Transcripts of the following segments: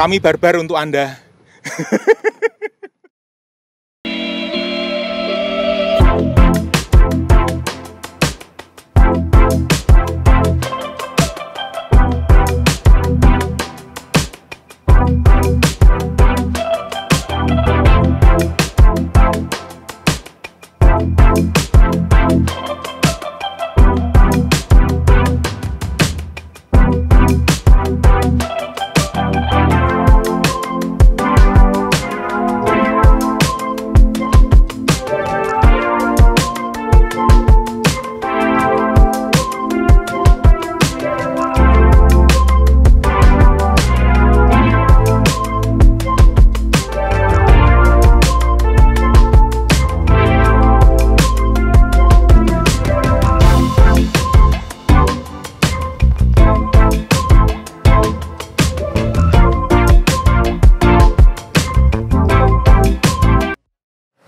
Kami barbar untuk Anda.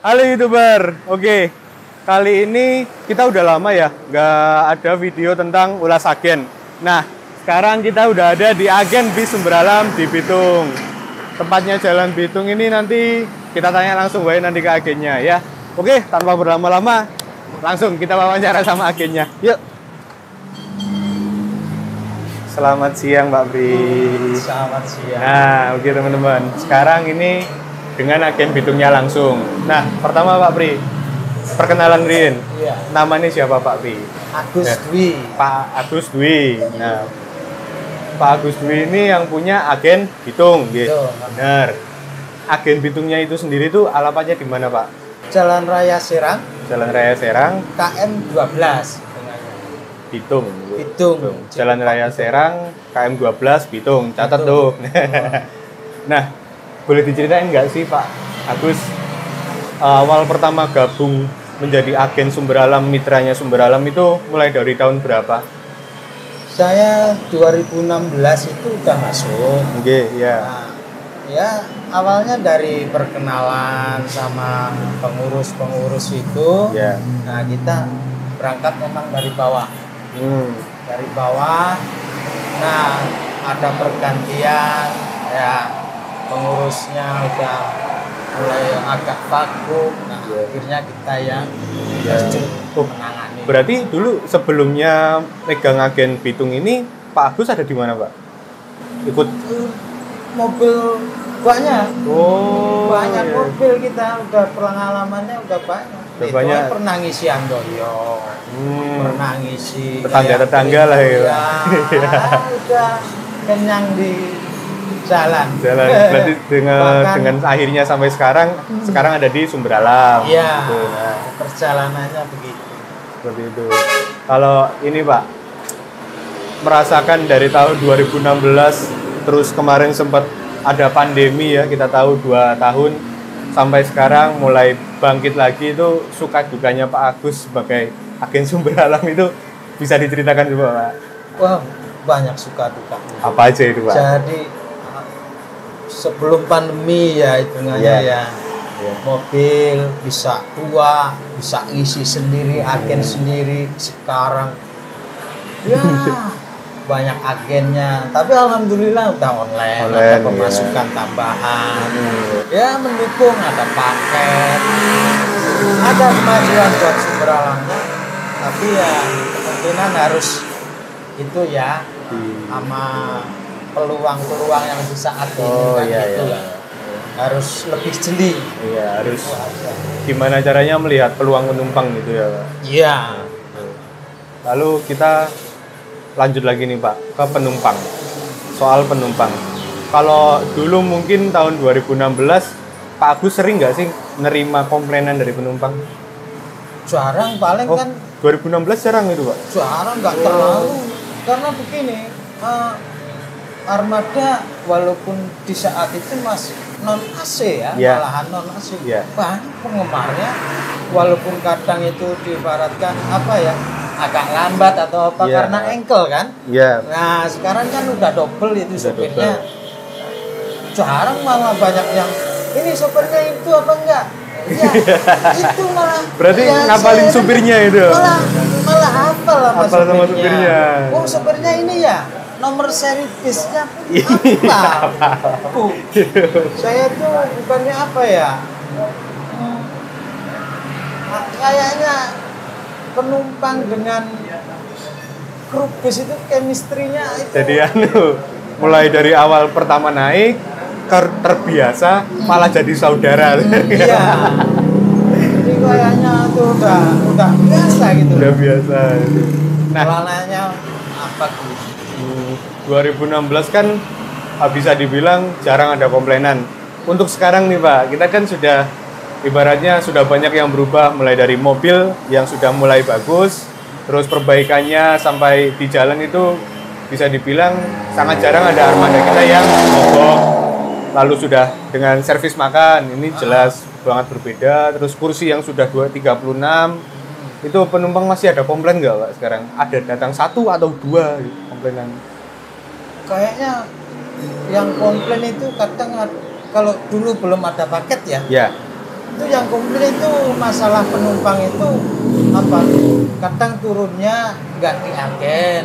Halo YouTuber, oke. Kali ini kita udah lama ya nggak ada video tentang ulas agen. Nah, sekarang kita udah ada di agen bis Sumberalam di Bitung. Tempatnya Jalan Bitung ini nanti kita tanya langsung nanti ke agennya ya. Oke, tanpa berlama-lama, langsung kita wawancara sama agennya. Yuk. Selamat siang Mbak Bri. Selamat siang. Nah, oke teman-teman. Sekarang ini dengan agen Bitungnya langsung. Nah, pertama Pak Pri, perkenalan Rin. Iya. Namanya siapa Pak Pri? Agus Ya. Dwi. Pak Agus Dwi. Nah, Pak Agus Dwi ini yang punya agen Bitung, gitu. Betul. Benar. Agen Bitungnya itu sendiri tuh alamatnya di mana Pak? Jalan Raya Serang, Jalan Raya Serang, KM 12. Bitung. Bitung. Jalan Raya Serang, KM 12 Bitung. Catat tuh. Nah, boleh diceritain nggak sih Pak Agus, awal pertama gabung menjadi agen Sumberalam, mitranya Sumberalam itu mulai dari tahun berapa? Saya 2016 itu udah masuk. Oke, ya. Nah, ya awalnya dari perkenalan sama pengurus-pengurus itu. Ya. Nah, kita berangkat memang dari bawah. Dari bawah. Nah, ada pergantian ya. Pengurusnya udah mulai agak vakum, nah akhirnya kita yang menangani. Berarti dulu sebelumnya megang agen Bitung ini Pak Agus ada di mana Pak? Ikut mobil banyak. Oh, Banyak iya. mobil kita udah pengalamannya udah banyak. Udah Itu banyak. Pernah ngisi Andoyo, pernah ngisi Tetangga-tetangga lah ya. Udah kenyang di jalan. Berarti dengan Bahkan, dengan akhirnya sampai sekarang ada di Sumberalam. iya, Gitu, nah. perjalanannya begitu. Seperti itu. Kalau ini Pak, merasakan dari tahun 2016 terus kemarin sempat ada pandemi ya, kita tahu 2 tahun sampai sekarang mulai bangkit lagi, itu suka dukanya Pak Agus sebagai agen Sumberalam itu bisa diceritakan coba Pak? Wah, banyak suka duka. Apa aja itu Pak? Jadi sebelum pandemi ya hitungannya Iya. ya mobil bisa tua, bisa ngisi sendiri, agen sendiri. Sekarang ya banyak agennya, tapi alhamdulillah udah online ada pemasukan tambahan, ya mendukung, ada paket, ada kemajuan buat Sumberalamnya, tapi ya kemungkinan harus itu ya sama peluang-peluang yang di saat ini gitu lah. Harus lebih jeli. Iya, harus gimana caranya melihat peluang penumpang gitu ya Pak? Iya. Lalu kita lanjut lagi nih Pak ke penumpang. Soal penumpang. Kalau dulu mungkin tahun 2016 Pak Agus sering nggak sih nerima komplainan dari penumpang? Jarang, paling kan 2016 jarang itu Pak? jarang, nggak terlalu. Karena begini, armada walaupun di saat itu masih non AC ya, malahan non AC. Banyak penggemarnya, walaupun kadang itu diibaratkan apa ya, agak lambat atau apa karena engkel kan. Nah sekarang kan udah double itu sopirnya. Jarang, malah banyak yang ini sopirnya itu apa enggak? Ya, itu malah. Berarti ya, ngapalin supirnya itu. Malah hafal apal sama supirnya. Oh, supirnya ini ya nomor seri bisnya apal. Saya tuh bukannya apa ya? Kayaknya penumpang dengan kru bis itu chemistry-nya itu. Jadi mulai dari awal pertama naik terbiasa malah jadi saudara. Iya. Jadi kayaknya tuh udah biasa gitu. Udah biasa. Nah, pelananya apa gitu. 2016 kan bisa dibilang jarang ada komplainan. Untuk sekarang nih Pak, kita kan sudah ibaratnya sudah banyak yang berubah, mulai dari mobil yang sudah mulai bagus, terus perbaikannya sampai di jalan itu bisa dibilang sangat jarang ada armada kita yang mogok. Lalu sudah dengan servis makan, ini jelas banget berbeda. Terus kursi yang sudah 236, itu penumpang masih ada komplain nggak Pak sekarang? Ada datang 1 atau 2 komplainan? Kayaknya yang komplain itu kadang kalau dulu belum ada paket ya. Ya. Itu yang komplain itu masalah penumpang itu apa? Kadang turunnya nggak di agen.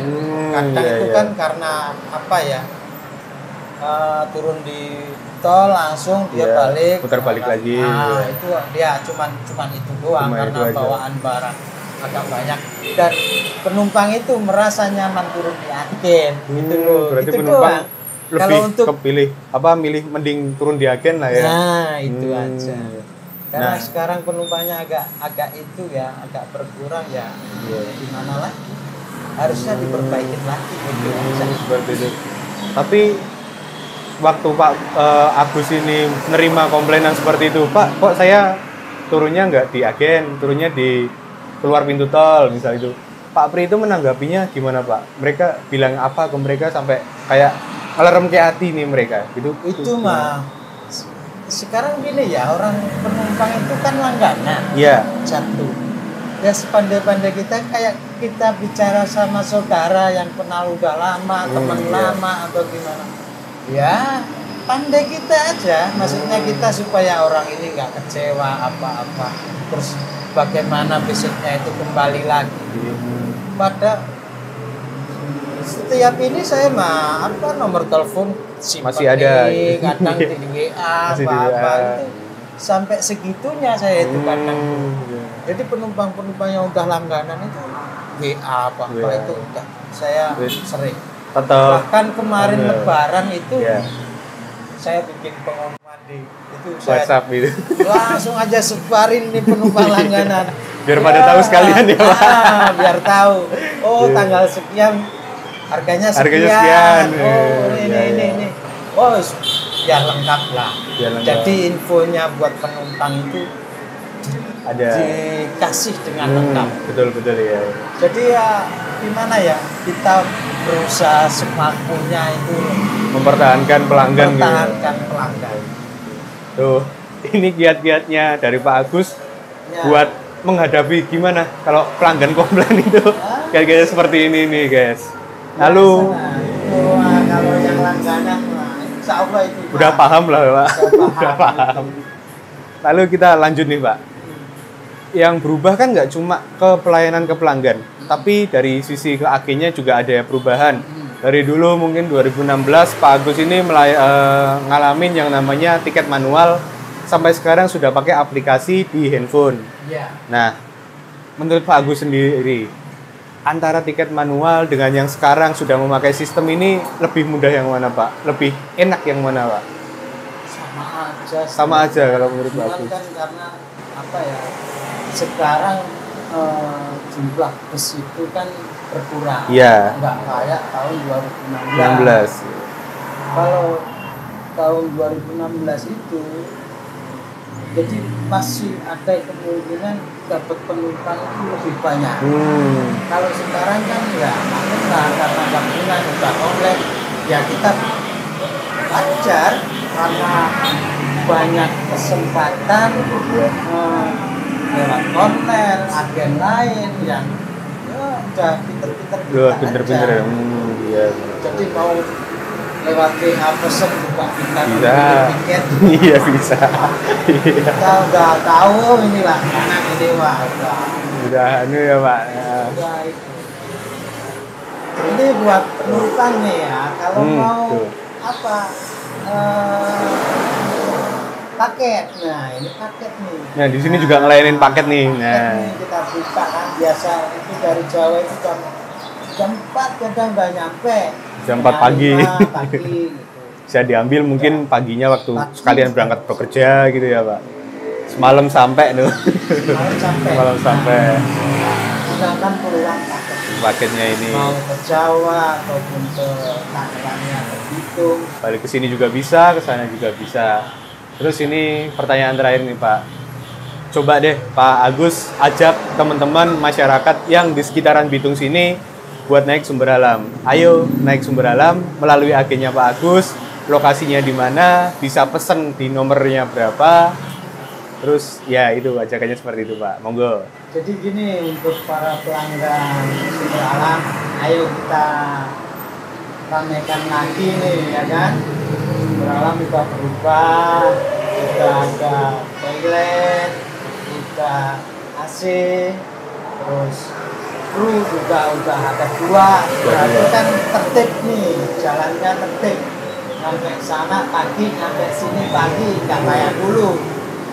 Kadang itu kan karena apa ya? Turun di tol langsung dia balik putar balik lagi. Nah, itu dia cuman itu doang karena itu bawaan barang agak banyak dan penumpang itu merasa nyaman turun di agen gitu loh. Berarti itu penumpang doang. lebih Kalau untuk kepilih milih mending turun di agen lah ya. Nah, itu aja. Karena Nah, sekarang penumpangnya agak itu ya, agak berkurang ya. Gimana lah? Harusnya diperbaikin lagi gitu aja. Seperti itu. Tapi waktu Pak Agus ini menerima komplainan seperti itu, Pak, kok saya turunnya nggak di agen, turunnya di keluar pintu tol misal itu. Pak Pri itu menanggapinya gimana Pak? Mereka bilang apa ke mereka sampai kayak alarm kayak hati nih mereka gitu? Itu mah sekarang gini ya, orang penumpang itu kan langganan. Iya. Satu. Ya sepandai-pandai kita kayak kita bicara sama saudara yang kenal udah lama, teman lama atau gimana. Ya, pandai kita aja. Maksudnya kita supaya orang ini nggak kecewa apa-apa. Terus bagaimana besoknya itu kembali lagi. Pada setiap ini saya nomor telepon masih ada. Kadang di WA apa-apa itu sampai segitunya saya itu kadang. Jadi penumpang-penumpang yang udah langganan itu WA apa-apa itu udah saya sering. Bahkan kemarin Lebaran itu saya bikin pengumuman di itu WhatsApp gitu. Langsung aja sebarin nih penumpang langganan. Biar pada tahu sekalian ya Pak. Biar tahu. Oh, tanggal sekian harganya sekian. Oh, ini. Oh, ya lengkap lah. Jadi infonya buat penumpang itu ada dikasih dengan lengkap. Betul ya. Jadi ya gimana ya, kita berusaha semampunya itu mempertahankan pelanggan. Pelanggan. Tuh, ini kiat-kiatnya dari Pak Agus buat menghadapi gimana kalau pelanggan komplain itu. Kayak seperti ini nih guys. Lalu kalau yang langganan insya Allah itu udah paham lah Pak. Udah paham. Lalu kita lanjut nih Pak. Yang berubah kan nggak cuma ke pelayanan ke pelanggan, tapi dari sisi ke agennya juga ada perubahan. Dari dulu mungkin 2016 Pak Agus ini ngalamin yang namanya tiket manual, sampai sekarang sudah pakai aplikasi di handphone. Nah, menurut Pak Agus sendiri, antara tiket manual dengan yang sekarang sudah memakai sistem ini lebih mudah yang mana Pak? Lebih enak yang mana Pak? Sama aja kalau menurut Pak Agus. Kan karena apa ya? Sekarang jumlah bus itu kan berkurang. Iya. Nggak kayak tahun 2016. Kalau tahun 2016 itu jadi masih ada kemungkinan dapat penumpang itu lebih banyak. Kalau sekarang kan ya karena gabungan udah online ya kita wajar karena banyak kesempatan lewat online, agen lain yang udah pinter-pinter ya. Iya. Jadi mau lewat WA pesen juga kita tiket. Iya bisa. Kita udah tahu inilah anak ini udah anu ya Pak. Udah itu. Ini buat penumpang nih ya, kalau mau apa paket. Nah, ini paket nih. Nah, di sini juga ngelayanin paket nih. Paket nih kita buka kan biasa itu dari Jawa itu jam 4 kadang nggak nyampe. Jam 4 pagi. Pagi gitu. Bisa diambil mungkin paginya waktu sekalian berangkat bekerja gitu ya, Pak. Semalam sampai tuh. Semalam sampai. Gunakan peluang paketnya ini. Mau ke Jawa ataupun ke Tangerangnya ke Bitung. Balik ke sini juga bisa, ke sana juga bisa. Terus ini pertanyaan terakhir nih Pak. Coba deh Pak Agus ajak teman-teman masyarakat yang di sekitaran Bitung sini buat naik Sumber Alam. Ayo naik Sumber Alam melalui agennya Pak Agus. Lokasinya di mana? Bisa pesen di nomornya berapa? Terus ya itu ajakannya seperti itu Pak. Monggo. Jadi gini untuk para pelanggan Sumber Alam, ayo kita ramaikan lagi nih ya kan. Sumber Alam juga berubah, sudah ada toilet, sudah AC, terus kru juga udah ada 2. Berarti kan tertib nih, jalannya tertib. Sampai sana pagi, sampai sini pagi, nggak kayak dulu.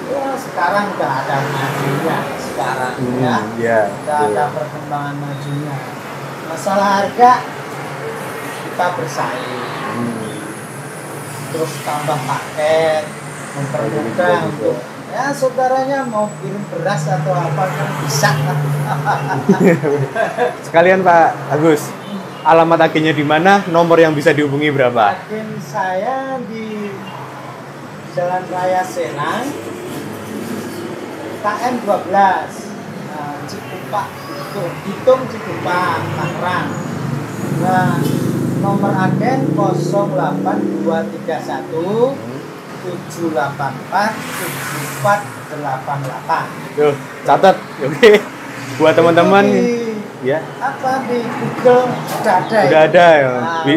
Ya, sekarang udah ada majunya sekarang udah ada perkembangan majunya. Masalah harga kita bersaing, terus tambah paket, mempermudah untuk ya saudaranya mau kirim beras atau apa kan bisa. Sekalian Pak Agus, alamat agennya di mana? Nomor yang bisa dihubungi berapa? Agen saya di Jalan Raya Senang, KM 12, Cikupa, Bitung Cikupa, Tangerang. Nah, nomor agen 08231 784 7488. Tuh, catat. Oke. Buat teman-teman ya. Apa di Google sudah ada. Sudah ada ya.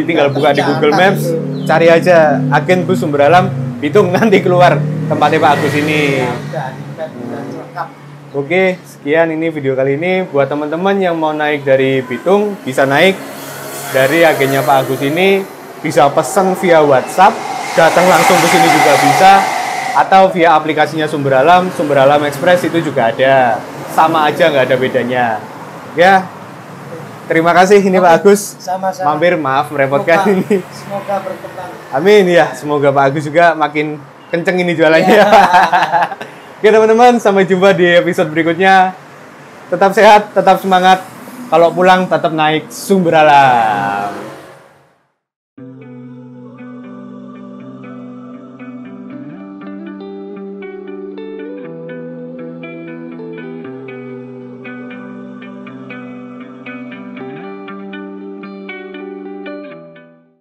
Tinggal buka di Google Maps, cari aja agen bus Sumber Alam Bitung, nanti keluar tempatnya Pak Agus ini. Ya, udah lengkap. Oke, sekian ini video kali ini. Buat teman-teman yang mau naik dari Bitung, bisa naik dari agennya Pak Agus ini, bisa pesan via WhatsApp, datang langsung ke sini juga bisa, atau via aplikasinya Sumber Alam Express itu juga ada. Sama aja, nggak ada bedanya. Ya, terima kasih ini Pak Agus. Sama-sama. Mampir, maaf merepotkan ini. Semoga berkembang. Amin ya, semoga Pak Agus juga makin kenceng ini jualannya. Ya. Oke teman-teman, sampai jumpa di episode berikutnya. Tetap sehat, tetap semangat. Kalau pulang tetap naik Sumber Alam.